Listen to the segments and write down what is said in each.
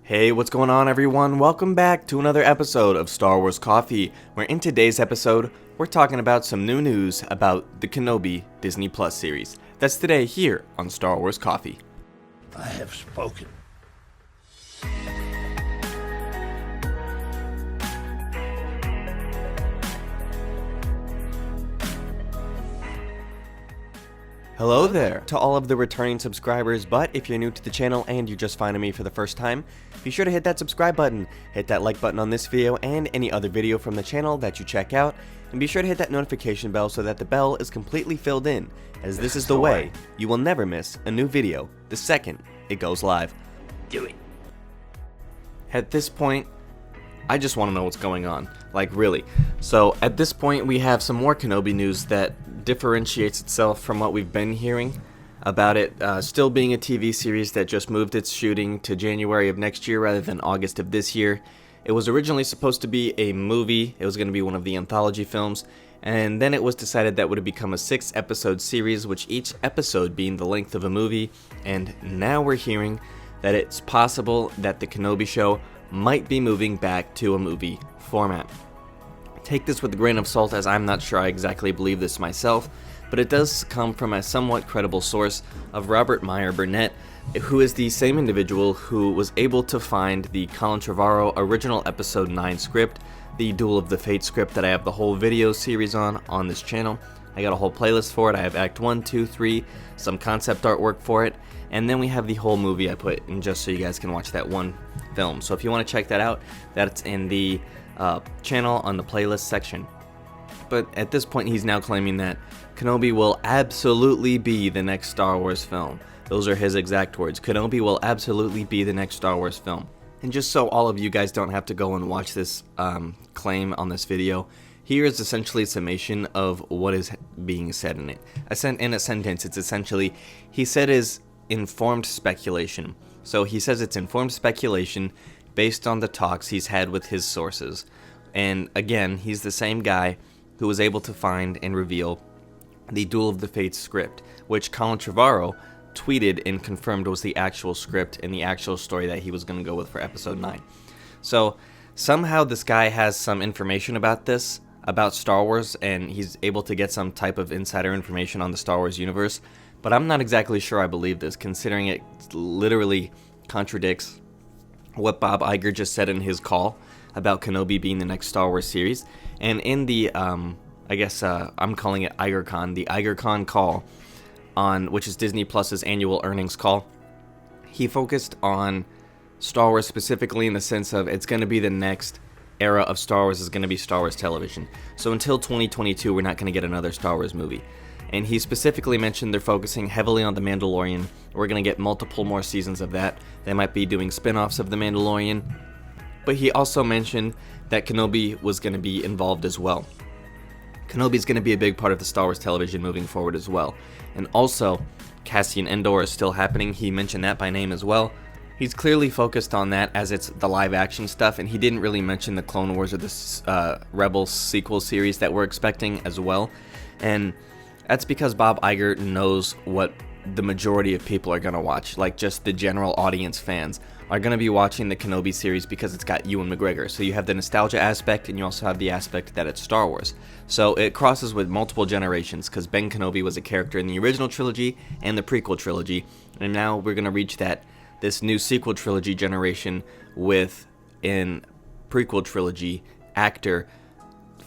Hey, what's going on everyone? Welcome back to another episode of Star Wars Coffee, where in today's episode, we're talking about some new news about the Kenobi Disney Plus series. That's today here on Star Wars Coffee. I have spoken. Hello there to all of the returning subscribers, but if you're new to the channel and you're just finding me for the first time, be sure to hit that subscribe button, hit that like button on this video and any other video from the channel that you check out, and be sure to hit that notification bell so that the bell is completely filled in, as this is the way you will never miss a new video the second it goes live. Do it. At this point, I just want to know what's going on, like really. So at this point we have some more Kenobi news that differentiates itself from what we've been hearing about it still being a TV series that just moved its shooting to January of next year rather than August of this year. It was originally supposed to be a movie, it was going to be one of the anthology films, and then it was decided that would become a 6-episode series, with each episode being the length of a movie, and now we're hearing that it's possible that the Kenobi show might be moving back to a movie format. Take this with a grain of salt, as I'm not sure I exactly believe this myself, but it does come from a somewhat credible source of Robert Meyer Burnett, who is the same individual who was able to find the Colin Trevorrow original episode 9 script, the Duel of the Fates script that I have the whole video series on this channel. I got a whole playlist for it. I have Act 1, 2, 3, some concept artwork for it, and then we have the whole movie I put in just so you guys can watch that one film. So if you want to check that out, that's in the channel on the playlist section. But at this point he's now claiming that Kenobi will absolutely be the next Star Wars film. Those are his exact words. Kenobi will absolutely be the next Star Wars film. And just so all of you guys don't have to go and watch this claim on this video, here is essentially a summation of what is being said in it. In a sentence, it's essentially, he said is informed speculation. So he says it's informed speculation based on the talks he's had with his sources. And again, he's the same guy who was able to find and reveal the Duel of the Fates script, which Colin Trevorrow tweeted and confirmed was the actual script and the actual story that he was going to go with for episode 9. So somehow this guy has some information about this, about Star Wars, and he's able to get some type of insider information on the Star Wars universe, but I'm not exactly sure I believe this, considering it literally contradicts what Bob Iger just said in his call about Kenobi being the next Star Wars series. And in the, I'm calling it IgerCon, the IgerCon call, which is Disney Plus's annual earnings call, he focused on Star Wars specifically in the sense of it's going to be the next era of Star Wars is going to be Star Wars television. So until 2022, we're not going to get another Star Wars movie. And he specifically mentioned they're focusing heavily on The Mandalorian. We're going to get multiple more seasons of that. They might be doing spin-offs of The Mandalorian. But he also mentioned that Kenobi was going to be involved as well. Kenobi is going to be a big part of the Star Wars television moving forward as well. And also, Cassian Andor is still happening. He mentioned that by name as well. He's clearly focused on that as it's the live action stuff, and he didn't really mention the Clone Wars or the Rebels sequel series that we're expecting as well. And that's because Bob Iger knows what the majority of people are going to watch, like just the general audience fans are going to be watching the Kenobi series because it's got Ewan McGregor. So you have the nostalgia aspect and you also have the aspect that it's Star Wars. So it crosses with multiple generations because Ben Kenobi was a character in the original trilogy and the prequel trilogy, and now we're going to reach this new sequel trilogy generation with an prequel trilogy actor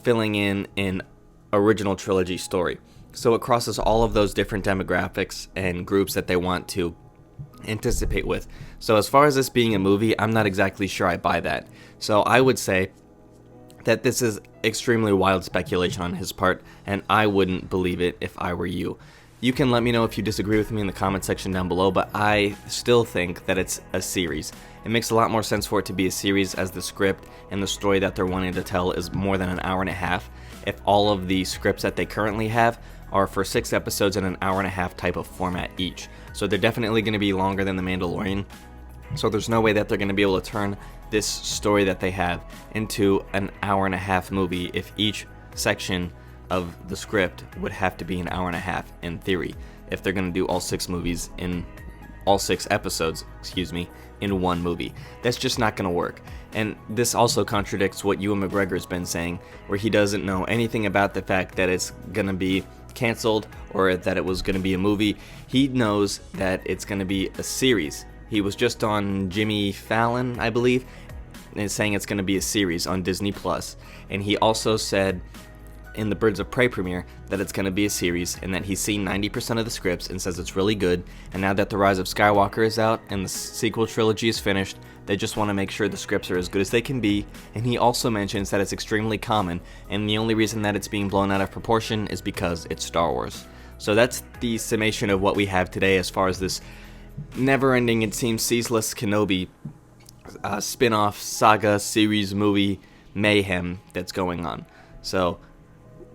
filling in original trilogy story. So it crosses all of those different demographics and groups that they want to anticipate with. So as far as this being a movie, I'm not exactly sure I buy that. So I would say that this is extremely wild speculation on his part, and I wouldn't believe it if I were you. You can let me know if you disagree with me in the comment section down below, but I still think that it's a series. It makes a lot more sense for it to be a series, as the script and the story that they're wanting to tell is more than an hour and a half. If all of the scripts that they currently have are for 6 episodes in an hour and a half type of format each. So they're definitely going to be longer than The Mandalorian. So there's no way that they're going to be able to turn this story that they have into an hour and a half movie if each section of the script would have to be an hour and a half in theory, if they're going to do all 6 movies in all 6 episodes, in one movie. That's just not going to work. And this also contradicts what Ewan McGregor's been saying, where he doesn't know anything about the fact that it's going to be canceled or that it was going to be a movie. He knows that it's going to be a series. He was just on Jimmy Fallon, I believe, and saying it's going to be a series on Disney Plus. And he also said in the Birds of Prey premiere that it's going to be a series, and that he's seen 90% of the scripts and says it's really good. And now that The Rise of Skywalker is out and the sequel trilogy is finished, they just want to make sure the scripts are as good as they can be. And he also mentions that it's extremely common, and the only reason that it's being blown out of proportion is because it's Star Wars. So that's the summation of what we have today as far as this never-ending, it seems ceaseless Kenobi spin-off saga series movie mayhem that's going on. So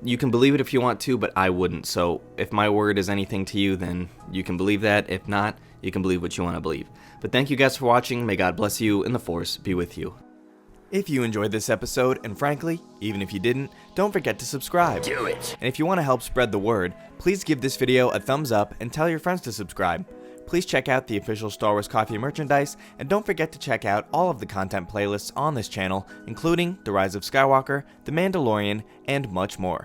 you can believe it if you want to, but I wouldn't. So if my word is anything to you, then you can believe that. If not, you can believe what you want to believe. But thank you guys for watching. May God bless you and the Force be with you. If you enjoyed this episode, and frankly, even if you didn't, don't forget to subscribe. Do it. And if you want to help spread the word, please give this video a thumbs up and tell your friends to subscribe. Please check out the official Star Wars Coffee merchandise, and don't forget to check out all of the content playlists on this channel, including The Rise of Skywalker, The Mandalorian, and much more.